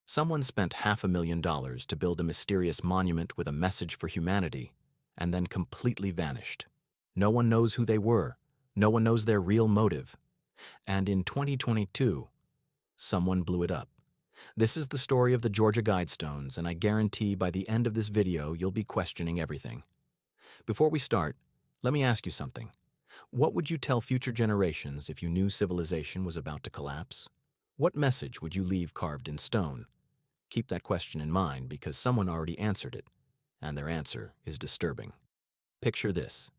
Someone spent $500,000 to build a mysterious monument with a message for humanity, and then completely vanished. No one knows who they were. No one knows their real motive. And in 2022, someone blew it up. This is the story of the Georgia Guidestones, and I guarantee by the end of this video you'll be questioning everything. Before we start, let me ask you something. What would you tell future generations if you knew civilization was about to collapse? What message would you leave carved in stone? Keep that question in mind because someone already answered it, and their answer is disturbing. Picture this.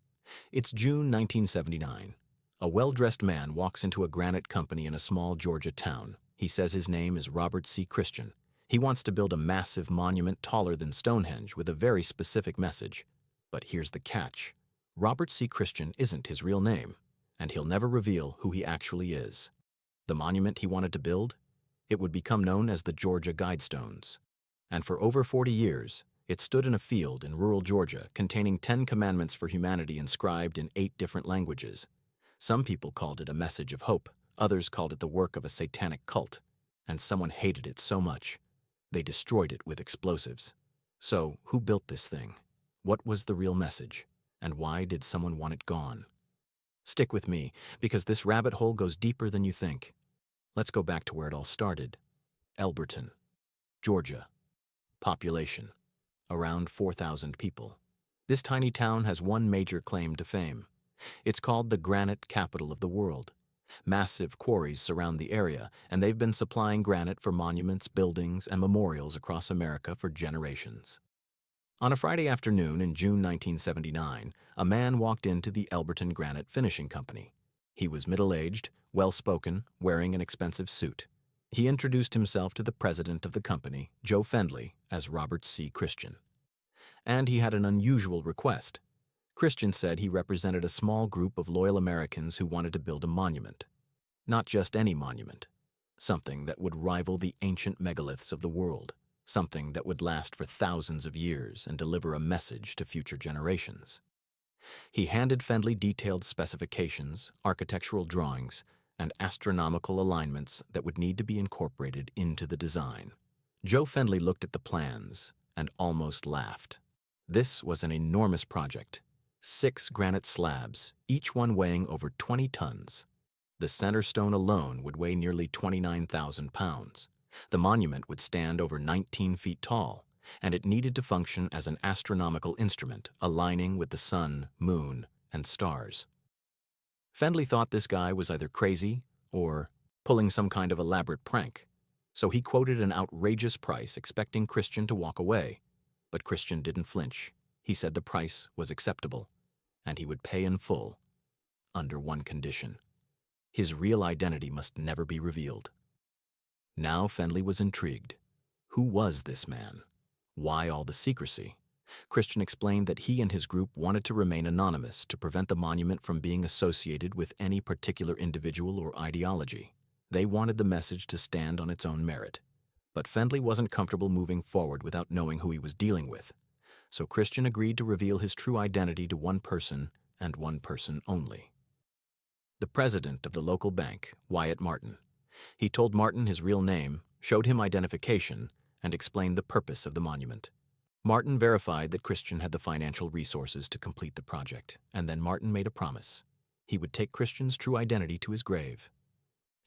It's June 1979. A well-dressed man walks into a granite company in a small Georgia town. He says his name is Robert C. Christian. He wants to build a massive monument taller than Stonehenge with a very specific message. But here's the catch. Robert C. Christian isn't his real name, and he'll never reveal who he actually is. The monument he wanted to build? It would become known as the Georgia Guidestones. And for over 40 years, it stood in a field in rural Georgia containing 10 commandments for humanity inscribed in 8 different languages. Some people called it a message of hope, others called it the work of a satanic cult, and someone hated it so much, they destroyed it with explosives. So, who built this thing? What was the real message? And why did someone want it gone? Stick with me, because this rabbit hole goes deeper than you think. Let's go back to where it all started. Elberton, Georgia. Population: around 4,000 people. This tiny town has one major claim to fame. It's called the granite capital of the world. Massive quarries surround the area, and they've been supplying granite for monuments, buildings, and memorials across America for generations. On a Friday afternoon in June 1979, a man walked into the Elberton Granite Finishing Company. He was middle-aged, well-spoken, wearing an expensive suit. He introduced himself to the president of the company, Joe Fendley, as Robert C. Christian. And he had an unusual request. Christian said he represented a small group of loyal Americans who wanted to build a monument. Not just any monument. Something that would rival the ancient megaliths of the world. Something that would last for thousands of years and deliver a message to future generations. He handed Fendley detailed specifications, architectural drawings, and astronomical alignments that would need to be incorporated into the design. Joe Fendley looked at the plans and almost laughed. This was an enormous project. 6 granite slabs, each one weighing over 20 tons. The center stone alone would weigh nearly 29,000 pounds. The monument would stand over 19 feet tall, and it needed to function as an astronomical instrument, aligning with the sun, moon, and stars. Fendley thought this guy was either crazy or pulling some kind of elaborate prank, so he quoted an outrageous price expecting Christian to walk away. But Christian didn't flinch. He said the price was acceptable, and he would pay in full, under one condition. His real identity must never be revealed. Now Fendley was intrigued. Who was this man? Why all the secrecy? Christian explained that he and his group wanted to remain anonymous to prevent the monument from being associated with any particular individual or ideology. They wanted the message to stand on its own merit. But Fendley wasn't comfortable moving forward without knowing who he was dealing with. So Christian agreed to reveal his true identity to one person and one person only. The president of the local bank, Wyatt Martin. He told Martin his real name, showed him identification, and explained the purpose of the monument. Martin verified that Christian had the financial resources to complete the project, and then Martin made a promise. He would take Christian's true identity to his grave.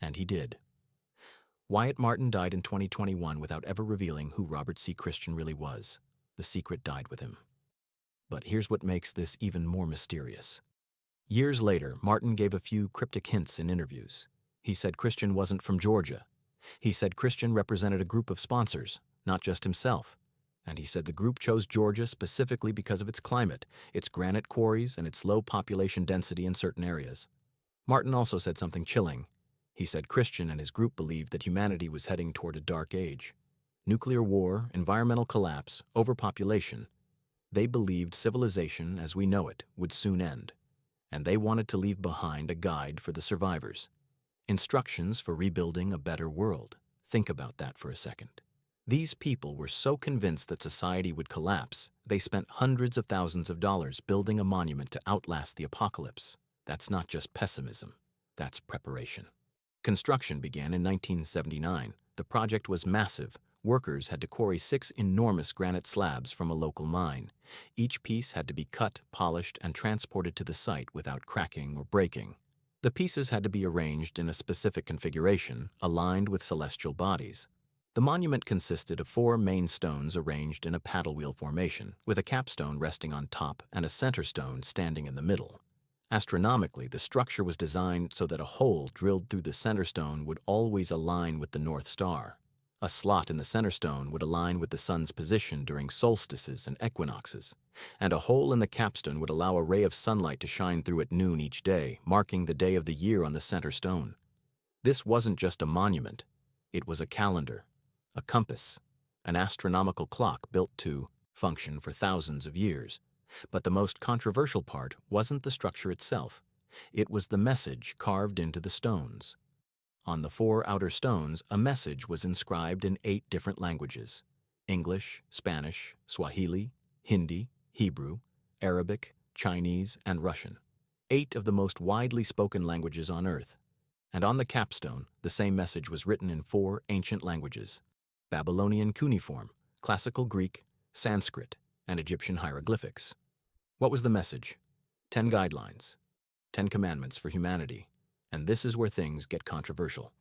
And he did. Wyatt Martin died in 2021 without ever revealing who Robert C. Christian really was. The secret died with him. But here's what makes this even more mysterious. Years later, Martin gave a few cryptic hints in interviews. He said Christian wasn't from Georgia. He said Christian represented a group of sponsors, not just himself. And he said the group chose Georgia specifically because of its climate, its granite quarries, and its low population density in certain areas. Martin also said something chilling. He said Christian and his group believed that humanity was heading toward a dark age. Nuclear war, environmental collapse, overpopulation. They believed civilization as we know it would soon end. And they wanted to leave behind a guide for the survivors. Instructions for rebuilding a better world. Think about that for a second. These people were so convinced that society would collapse, they spent hundreds of thousands of dollars building a monument to outlast the apocalypse. That's not just pessimism, that's preparation. Construction began in 1979. The project was massive, Workers had to quarry 6 enormous granite slabs from a local mine. Each piece had to be cut, polished, and transported to the site without cracking or breaking. The pieces had to be arranged in a specific configuration, aligned with celestial bodies. The monument consisted of 4 main stones arranged in a paddle wheel formation, with a capstone resting on top and a center stone standing in the middle. Astronomically, the structure was designed so that a hole drilled through the center stone would always align with the North Star. A slot in the center stone would align with the sun's position during solstices and equinoxes, and a hole in the capstone would allow a ray of sunlight to shine through at noon each day, marking the day of the year on the center stone. This wasn't just a monument. It was a calendar, a compass, an astronomical clock built to function for thousands of years. But the most controversial part wasn't the structure itself. It was the message carved into the stones. On the 4 outer stones, a message was inscribed in 8 different languages: English, Spanish, Swahili, Hindi, Hebrew, Arabic, Chinese, and Russian. 8 of the most widely spoken languages on Earth. And on the capstone, the same message was written in 4 ancient languages: Babylonian cuneiform, Classical Greek, Sanskrit, and Egyptian hieroglyphics. What was the message? 10 guidelines, 10 commandments for humanity. And this is where things get controversial.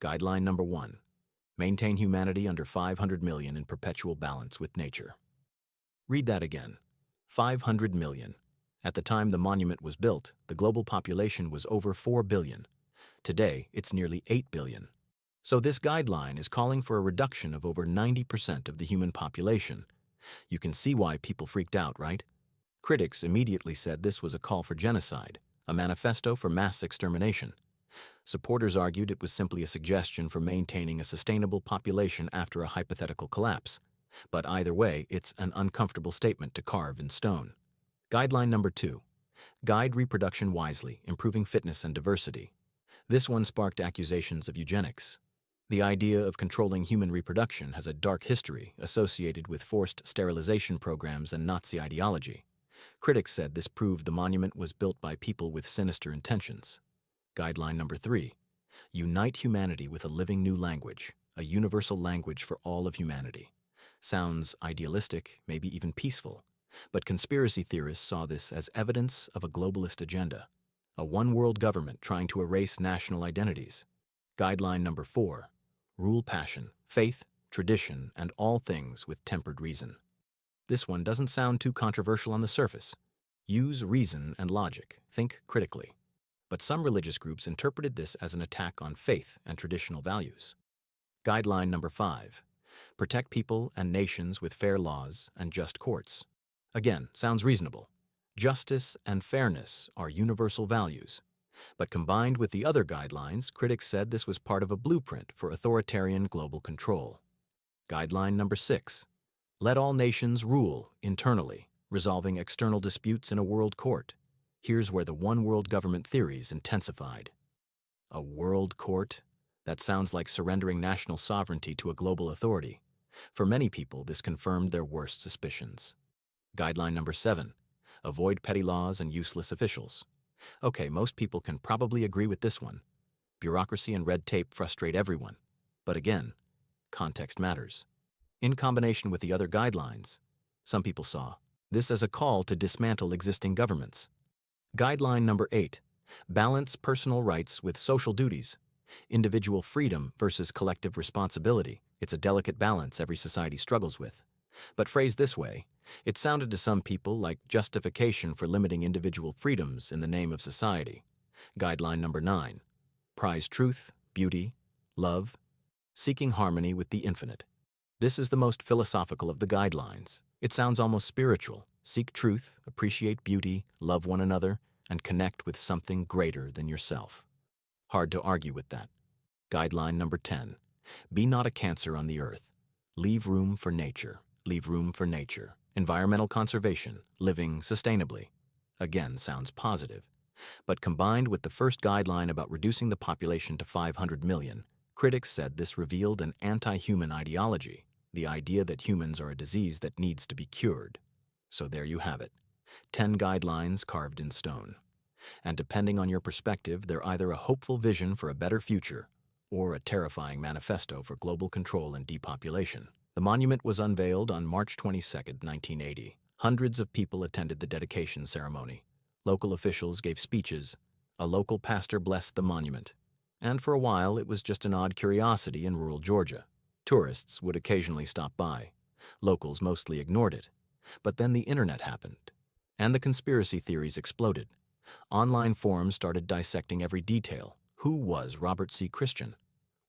Guideline number 1. Maintain humanity under 500 million in perpetual balance with nature. Read that again. 500 million. At the time the monument was built, the global population was over 4 billion. Today, it's nearly 8 billion. So this guideline is calling for a reduction of over 90% of the human population. You can see why people freaked out, right? Critics immediately said this was a call for genocide, a manifesto for mass extermination. Supporters argued it was simply a suggestion for maintaining a sustainable population after a hypothetical collapse. But either way, it's an uncomfortable statement to carve in stone. Guideline number 2. Guide reproduction wisely, improving fitness and diversity. This one sparked accusations of eugenics. The idea of controlling human reproduction has a dark history associated with forced sterilization programs and Nazi ideology. Critics said this proved the monument was built by people with sinister intentions. Guideline number 3. Unite humanity with a living new language, a universal language for all of humanity. Sounds idealistic, maybe even peaceful, but conspiracy theorists saw this as evidence of a globalist agenda, a one-world government trying to erase national identities. Guideline number 4. Rule passion, faith, tradition, and all things with tempered reason. This one doesn't sound too controversial on the surface. Use reason and logic, think critically. But some religious groups interpreted this as an attack on faith and traditional values. Guideline number 5. Protect people and nations with fair laws and just courts. Again, sounds reasonable. Justice and fairness are universal values. But combined with the other guidelines, critics said this was part of a blueprint for authoritarian global control. Guideline number 6. Let all nations rule internally, resolving external disputes in a world court. Here's where the one-world government theories intensified. A world court? That sounds like surrendering national sovereignty to a global authority. For many people, this confirmed their worst suspicions. Guideline number 7. Avoid petty laws and useless officials. Okay, most people can probably agree with this one. Bureaucracy and red tape frustrate everyone. But again, context matters. In combination with the other guidelines, some people saw this as a call to dismantle existing governments. Guideline number 8. Balance personal rights with social duties. Individual freedom versus collective responsibility. It's a delicate balance every society struggles with. But phrased this way, it sounded to some people like justification for limiting individual freedoms in the name of society. Guideline number 9. Prize truth, beauty, love, seeking harmony with the infinite. This is the most philosophical of the guidelines. It sounds almost spiritual. Seek truth, appreciate beauty, love one another, and connect with something greater than yourself. Hard to argue with that. Guideline number 10. Be not a cancer on the earth. Leave room for nature. Leave room for nature. Environmental conservation. Living sustainably. Again, sounds positive. But combined with the first guideline about reducing the population to 500 million, critics said this revealed an anti-human ideology, the idea that humans are a disease that needs to be cured. So there you have it. 10 guidelines carved in stone. And depending on your perspective, they're either a hopeful vision for a better future or a terrifying manifesto for global control and depopulation. The monument was unveiled on March 22, 1980. Hundreds of people attended the dedication ceremony. Local officials gave speeches. A local pastor blessed the monument. And for a while, it was just an odd curiosity in rural Georgia. Tourists would occasionally stop by. Locals mostly ignored it. But then the internet happened, and the conspiracy theories exploded. Online forums started dissecting every detail. Who was Robert C. Christian?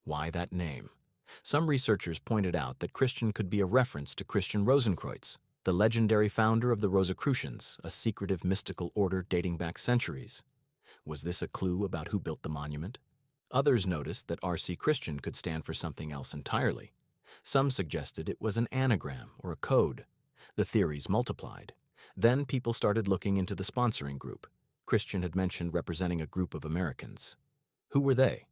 Why that name? Some researchers pointed out that Christian could be a reference to Christian Rosenkreuz, the legendary founder of the Rosicrucians, a secretive mystical order dating back centuries. Was this a clue about who built the monument? Others noticed that R.C. Christian could stand for something else entirely. Some suggested it was an anagram or a code. The theories multiplied. Then people started looking into the sponsoring group. Christian had mentioned representing a group of Americans. Who were they?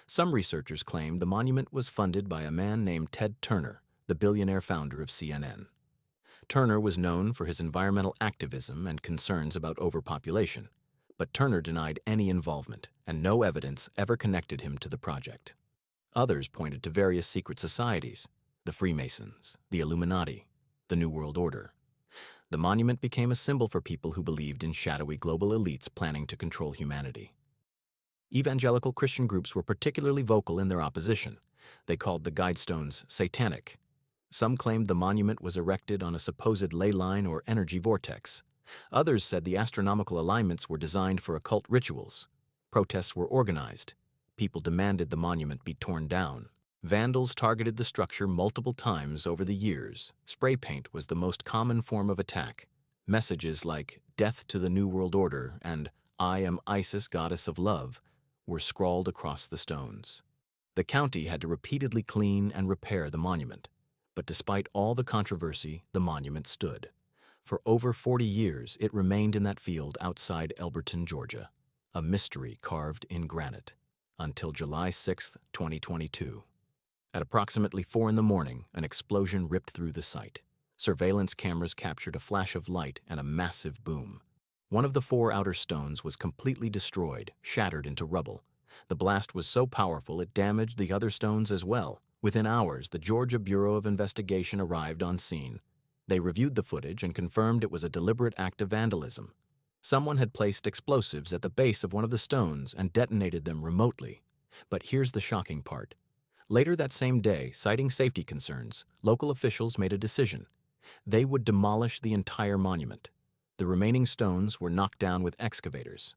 Some researchers claimed the monument was funded by a man named Ted Turner, the billionaire founder of CNN. Turner was known for his environmental activism and concerns about overpopulation, but Turner denied any involvement, and no evidence ever connected him to the project. Others pointed to various secret societies, the Freemasons, the Illuminati, the New World Order. The monument became a symbol for people who believed in shadowy global elites planning to control humanity. Evangelical Christian groups were particularly vocal in their opposition. They called the Guidestones satanic. Some claimed the monument was erected on a supposed ley line or energy vortex. Others said the astronomical alignments were designed for occult rituals. Protests were organized. People demanded the monument be torn down. Vandals targeted the structure multiple times over the years. Spray paint was the most common form of attack. Messages like "Death to the New World Order" and "I am Isis, goddess of love" were scrawled across the stones. The county had to repeatedly clean and repair the monument. But despite all the controversy, the monument stood. For over 40 years, it remained in that field outside Elberton, Georgia, a mystery carved in granite, until July 6, 2022. At approximately 4 in the morning, an explosion ripped through the site. Surveillance cameras captured a flash of light and a massive boom. One of the 4 outer stones was completely destroyed, shattered into rubble. The blast was so powerful it damaged the other stones as well. Within hours, the Georgia Bureau of Investigation arrived on scene. They reviewed the footage and confirmed it was a deliberate act of vandalism. Someone had placed explosives at the base of one of the stones and detonated them remotely. But here's the shocking part. Later that same day, citing safety concerns, local officials made a decision. They would demolish the entire monument. The remaining stones were knocked down with excavators.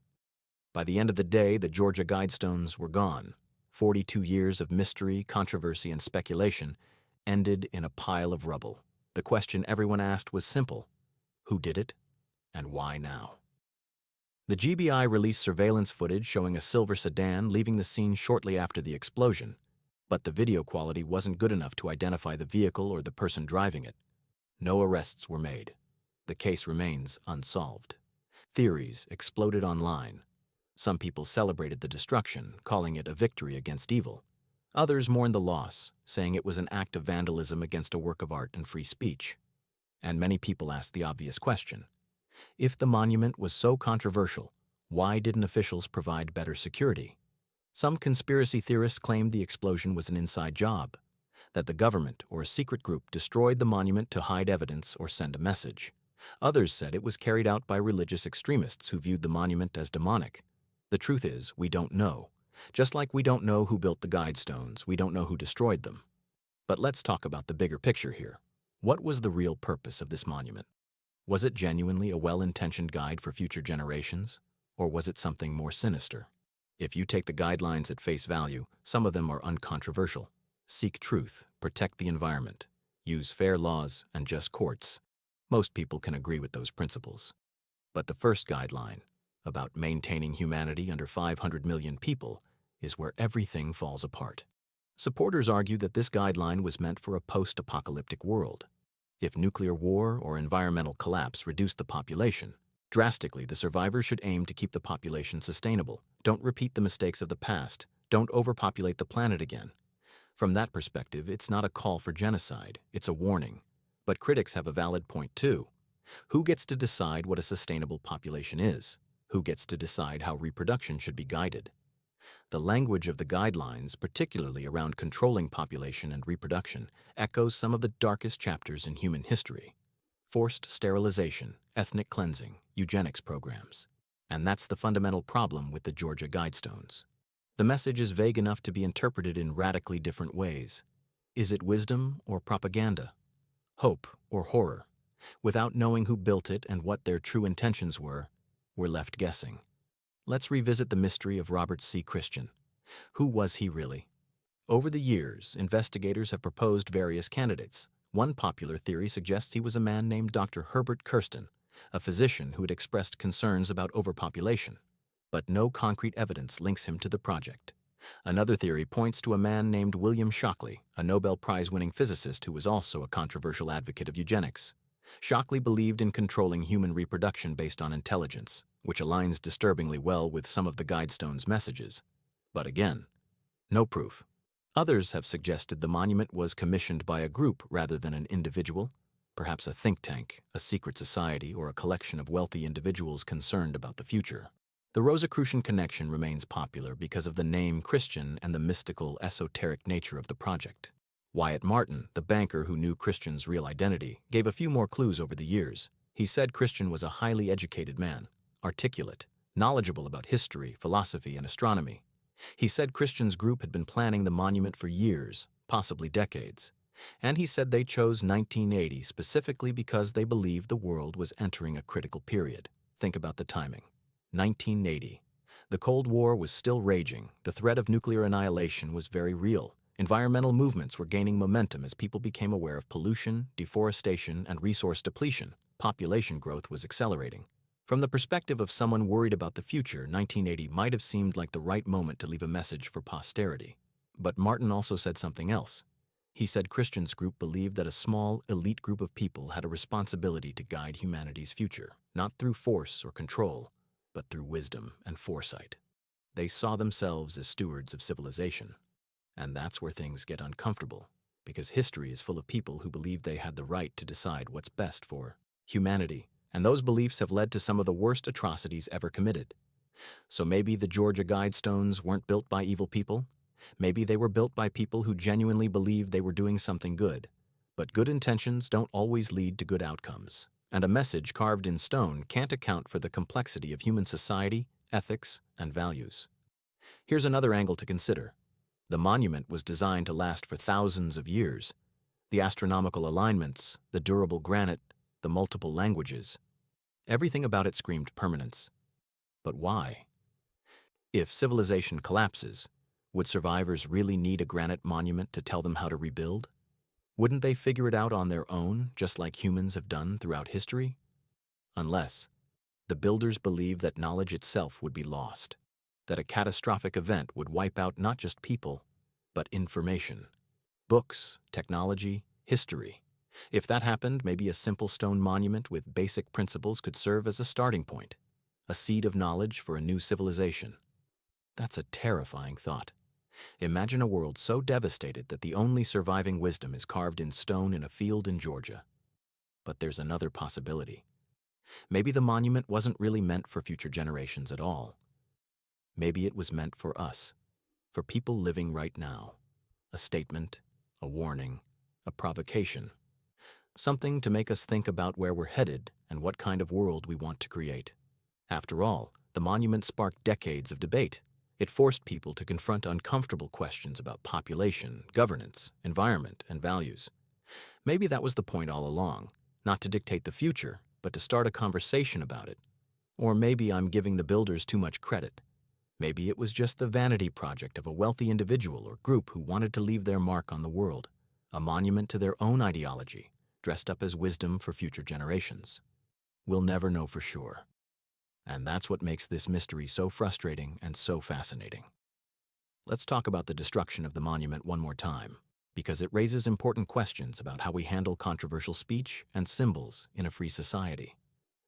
By the end of the day, the Georgia Guidestones were gone. 42 years of mystery, controversy, and speculation ended in a pile of rubble. The question everyone asked was simple: who did it, and why now? The GBI released surveillance footage showing a silver sedan leaving the scene shortly after the explosion. But the video quality wasn't good enough to identify the vehicle or the person driving it. No arrests were made. The case remains unsolved. Theories exploded online. Some people celebrated the destruction, calling it a victory against evil. Others mourned the loss, saying it was an act of vandalism against a work of art and free speech. And many people asked the obvious question: if the monument was so controversial, why didn't officials provide better security? Some conspiracy theorists claimed the explosion was an inside job, that the government or a secret group destroyed the monument to hide evidence or send a message. Others said it was carried out by religious extremists who viewed the monument as demonic. The truth is, we don't know. Just like we don't know who built the Guidestones, we don't know who destroyed them. But let's talk about the bigger picture here. What was the real purpose of this monument? Was it genuinely a well-intentioned guide for future generations, or was it something more sinister? If you take the guidelines at face value, some of them are uncontroversial. Seek truth, protect the environment, use fair laws and just courts. Most people can agree with those principles. But the first guideline, about maintaining humanity under 500 million people, is where everything falls apart. Supporters argue that this guideline was meant for a post-apocalyptic world. If nuclear war or environmental collapse reduced the population drastically, the survivors should aim to keep the population sustainable. Don't repeat the mistakes of the past. Don't overpopulate the planet again. From that perspective, it's not a call for genocide, it's a warning. But critics have a valid point too. Who gets to decide what a sustainable population is? Who gets to decide how reproduction should be guided? The language of the guidelines, particularly around controlling population and reproduction, echoes some of the darkest chapters in human history. Forced sterilization, ethnic cleansing, eugenics programs. And that's the fundamental problem with the Georgia Guidestones. The message is vague enough to be interpreted in radically different ways. Is it wisdom or propaganda? Hope or horror? Without knowing who built it and what their true intentions were, we're left guessing. Let's revisit the mystery of Robert C. Christian. Who was he really? Over the years, investigators have proposed various candidates. One popular theory suggests he was a man named Dr. Herbert Kirsten, a physician who had expressed concerns about overpopulation. But no concrete evidence links him to the project. Another theory points to a man named William Shockley, a Nobel Prize-winning physicist who was also a controversial advocate of eugenics. Shockley believed in controlling human reproduction based on intelligence, which aligns disturbingly well with some of the Guidestones' messages. But again, no proof. Others have suggested the monument was commissioned by a group rather than an individual, perhaps a think tank, a secret society, or a collection of wealthy individuals concerned about the future. The Rosicrucian connection remains popular because of the name Christian and the mystical, esoteric nature of the project. Wyatt Martin, the banker who knew Christian's real identity, gave a few more clues over the years. He said Christian was a highly educated man, articulate, knowledgeable about history, philosophy, and astronomy. He said Christian's group had been planning the monument for years, possibly decades. And he said they chose 1980 specifically because they believed the world was entering a critical period. Think about the timing. 1980. The Cold War was still raging. The threat of nuclear annihilation was very real. Environmental movements were gaining momentum as people became aware of pollution, deforestation, and resource depletion. Population growth was accelerating. From the perspective of someone worried about the future, 1980 might have seemed like the right moment to leave a message for posterity. But Martin also said something else. He said Christian's group believed that a small, elite group of people had a responsibility to guide humanity's future, not through force or control, but through wisdom and foresight. They saw themselves as stewards of civilization. And that's where things get uncomfortable, because history is full of people who believe they had the right to decide what's best for humanity, and those beliefs have led to some of the worst atrocities ever committed. So maybe the Georgia Guidestones weren't built by evil people. Maybe they were built by people who genuinely believed they were doing something good. But good intentions don't always lead to good outcomes, and a message carved in stone can't account for the complexity of human society, ethics, and values. Here's another angle to consider. The monument was designed to last for thousands of years. The astronomical alignments, the durable granite, the multiple languages. Everything about it screamed permanence. But why? If civilization collapses, would survivors really need a granite monument to tell them how to rebuild? Wouldn't they figure it out on their own, just like humans have done throughout history? Unless the builders believed that knowledge itself would be lost, that a catastrophic event would wipe out not just people, but information, books, technology, history. If that happened, maybe a simple stone monument with basic principles could serve as a starting point, a seed of knowledge for a new civilization. That's a terrifying thought. Imagine a world so devastated that the only surviving wisdom is carved in stone in a field in Georgia. But there's another possibility. Maybe the monument wasn't really meant for future generations at all. Maybe it was meant for us, for people living right now. A statement, a warning, a provocation. Something to make us think about where we're headed and what kind of world we want to create. After all, the monument sparked decades of debate. It forced people to confront uncomfortable questions about population, governance, environment, and values. Maybe that was the point all along, not to dictate the future, but to start a conversation about it. Or maybe I'm giving the builders too much credit. Maybe it was just the vanity project of a wealthy individual or group who wanted to leave their mark on the world, a monument to their own ideology, dressed up as wisdom for future generations. We'll never know for sure. And that's what makes this mystery so frustrating and so fascinating. Let's talk about the destruction of the monument one more time, because it raises important questions about how we handle controversial speech and symbols in a free society.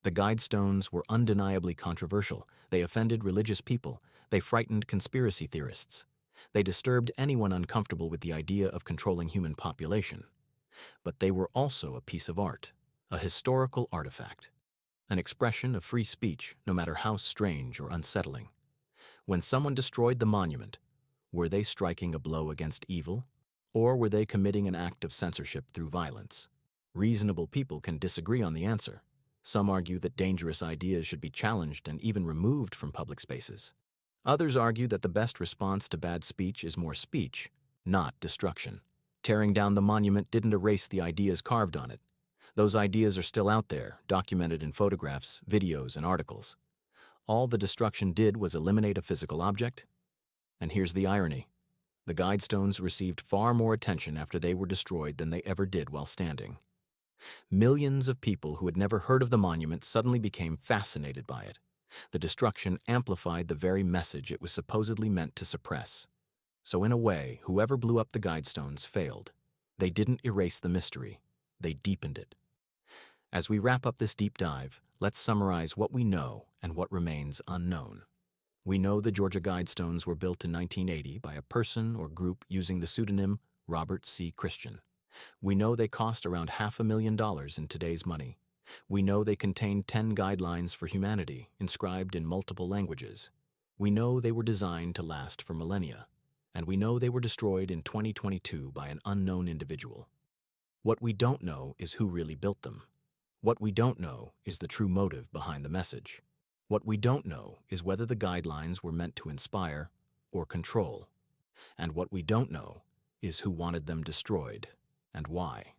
The Guidestones were undeniably controversial. They offended religious people. They frightened conspiracy theorists. They disturbed anyone uncomfortable with the idea of controlling human population. But they were also a piece of art, a historical artifact, an expression of free speech, no matter how strange or unsettling. When someone destroyed the monument, were they striking a blow against evil, or were they committing an act of censorship through violence? Reasonable people can disagree on the answer. Some argue that dangerous ideas should be challenged and even removed from public spaces. Others argue that the best response to bad speech is more speech, not destruction. Tearing down the monument didn't erase the ideas carved on it. Those ideas are still out there, documented in photographs, videos, and articles. All the destruction did was eliminate a physical object. And here's the irony. The Guidestones received far more attention after they were destroyed than they ever did while standing. Millions of people who had never heard of the monument suddenly became fascinated by it. The destruction amplified the very message it was supposedly meant to suppress. So in a way, whoever blew up the Guidestones failed. They didn't erase the mystery. They deepened it. As we wrap up this deep dive, let's summarize what we know and what remains unknown. We know the Georgia Guidestones were built in 1980 by a person or group using the pseudonym Robert C. Christian. We know they cost around $500,000 in today's money. We know they contain 10 guidelines for humanity, inscribed in multiple languages. We know they were designed to last for millennia. And we know they were destroyed in 2022 by an unknown individual. What we don't know is who really built them. What we don't know is the true motive behind the message. What we don't know is whether the guidelines were meant to inspire or control. And what we don't know is who wanted them destroyed and why.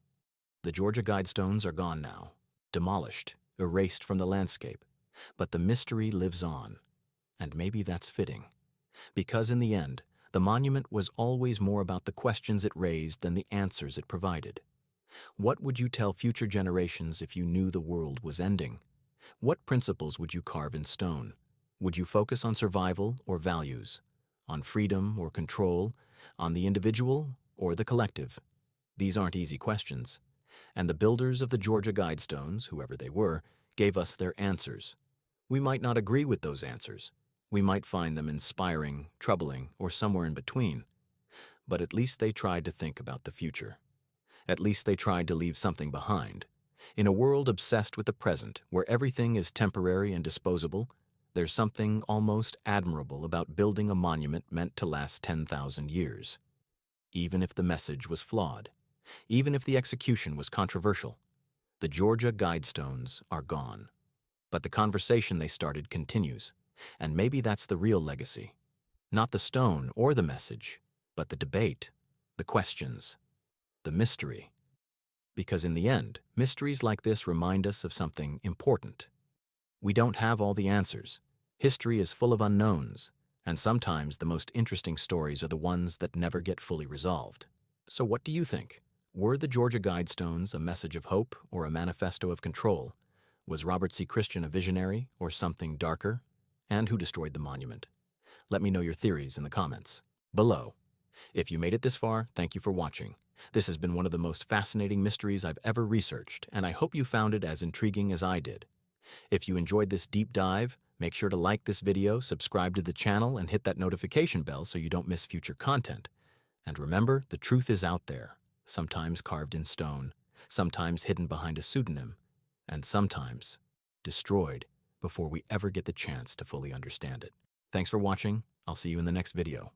The Georgia Guidestones are gone now, demolished, erased from the landscape. But the mystery lives on. And maybe that's fitting. Because in the end, the monument was always more about the questions it raised than the answers it provided. What would you tell future generations if you knew the world was ending? What principles would you carve in stone? Would you focus on survival or values? On freedom or control? On the individual or the collective? These aren't easy questions. And the builders of the Georgia Guidestones, whoever they were, gave us their answers. We might not agree with those answers. We might find them inspiring, troubling, or somewhere in between. But at least they tried to think about the future. At least they tried to leave something behind. In a world obsessed with the present, where everything is temporary and disposable, there's something almost admirable about building a monument meant to last 10,000 years. Even if the message was flawed, even if the execution was controversial, the Georgia Guidestones are gone. But the conversation they started continues, and maybe that's the real legacy. Not the stone or the message, but the debate, the questions, the mystery. Because in the end, mysteries like this remind us of something important. We don't have all the answers. History is full of unknowns, and sometimes the most interesting stories are the ones that never get fully resolved. So what do you think? Were the Georgia Guidestones a message of hope or a manifesto of control? Was Robert C. Christian a visionary or something darker? And who destroyed the monument? Let me know your theories in the comments below. If you made it this far, thank you for watching. This has been one of the most fascinating mysteries I've ever researched, and I hope you found it as intriguing as I did. If you enjoyed this deep dive, make sure to like this video, subscribe to the channel, and hit that notification bell so you don't miss future content. And remember, the truth is out there, sometimes carved in stone, sometimes hidden behind a pseudonym, and sometimes destroyed before we ever get the chance to fully understand it. Thanks for watching. I'll see you in the next video.